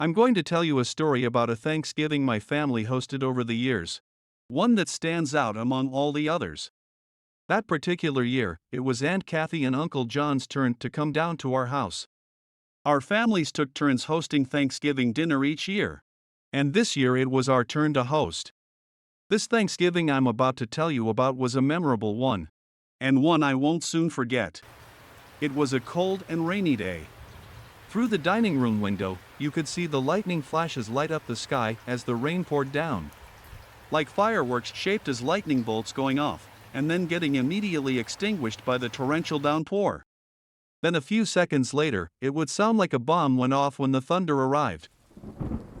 I'm going to tell you a story about a Thanksgiving my family hosted over the years. One that stands out among all the others. That particular year, it was Aunt Kathy and Uncle John's turn to come down to our house. Our families took turns hosting Thanksgiving dinner each year. And this year it was our turn to host. This Thanksgiving I'm about to tell you about was a memorable one. And one I won't soon forget. It was a cold and rainy day. Through the dining room window, you could see the lightning flashes light up the sky as the rain poured down. Like fireworks shaped as lightning bolts going off, and then getting immediately extinguished by the torrential downpour. Then a few seconds later, it would sound like a bomb went off when the thunder arrived.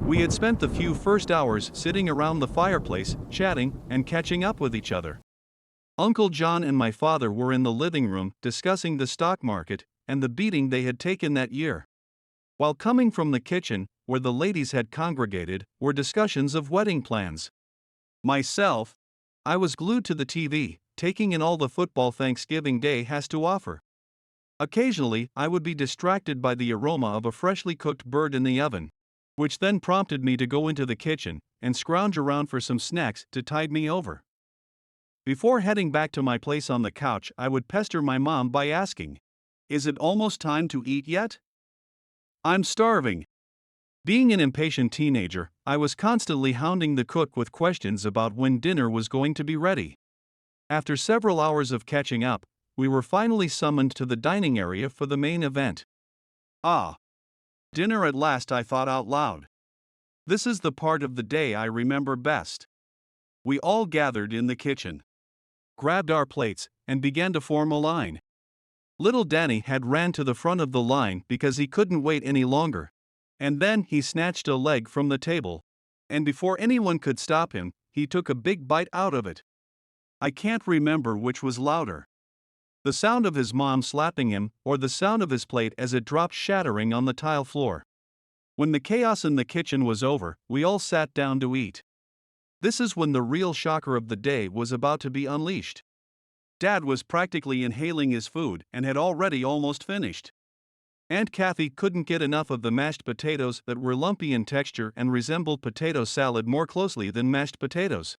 We had spent the few first hours sitting around the fireplace, chatting, and catching up with each other. Uncle John and my father were in the living room discussing the stock market and the beating they had taken that year. While coming from the kitchen, where the ladies had congregated, were discussions of wedding plans. Myself, I was glued to the TV, taking in all the football Thanksgiving Day has to offer. Occasionally, I would be distracted by the aroma of a freshly cooked bird in the oven, which then prompted me to go into the kitchen and scrounge around for some snacks to tide me over. Before heading back to my place on the couch, I would pester my mom by asking, "Is it almost time to eat yet? I'm starving." Being an impatient teenager, I was constantly hounding the cook with questions about when dinner was going to be ready. After several hours of catching up, we were finally summoned to the dining area for the main event. Ah, dinner at last, I thought out loud. This is the part of the day I remember best. We all gathered in the kitchen, grabbed our plates, and began to form a line. Little Danny had ran to the front of the line because he couldn't wait any longer. And then he snatched a leg from the table. And before anyone could stop him, he took a big bite out of it. I can't remember which was louder, the sound of his mom slapping him, or the sound of his plate as it dropped shattering on the tile floor. When the chaos in the kitchen was over, we all sat down to eat. This is when the real shocker of the day was about to be unleashed. Dad was practically inhaling his food and had already almost finished. Aunt Kathy couldn't get enough of the mashed potatoes that were lumpy in texture and resembled potato salad more closely than mashed potatoes.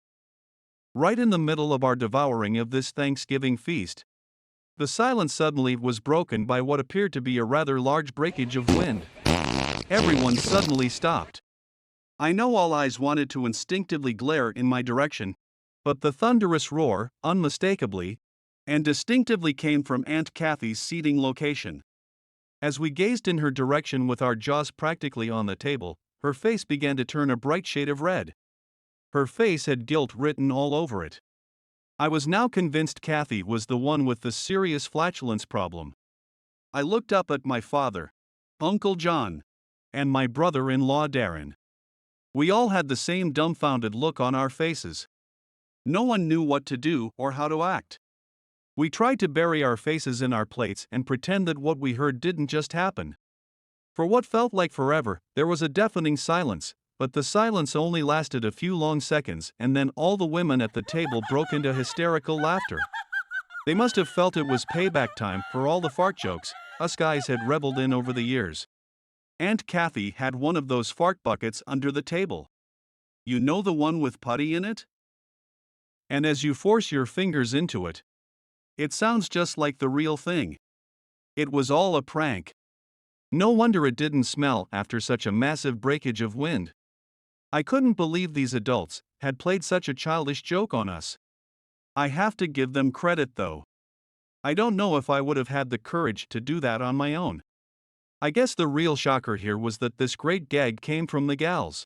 Right in the middle of our devouring of this Thanksgiving feast, the silence suddenly was broken by what appeared to be a rather large breakage of wind. Everyone suddenly stopped. I know all eyes wanted to instinctively glare in my direction, but the thunderous roar, unmistakably and distinctively, came from Aunt Kathy's seating location. As we gazed in her direction with our jaws practically on the table, her face began to turn a bright shade of red. Her face had guilt written all over it. I was now convinced Kathy was the one with the serious flatulence problem. I looked up at my father, Uncle John, and my brother-in-law Darren. We all had the same dumbfounded look on our faces. No one knew what to do or how to act. We tried to bury our faces in our plates and pretend that what we heard didn't just happen. For what felt like forever, there was a deafening silence, but the silence only lasted a few long seconds, and then all the women at the table broke into hysterical laughter. They must have felt it was payback time for all the fart jokes us guys had reveled in over the years. Aunt Kathy had one of those fart buckets under the table. You know, the one with putty in it? And as you force your fingers into it, it sounds just like the real thing. It was all a prank. No wonder it didn't smell after such a massive breakage of wind. I couldn't believe these adults had played such a childish joke on us. I have to give them credit though. I don't know if I would have had the courage to do that on my own. I guess the real shocker here was that this great gag came from the gals.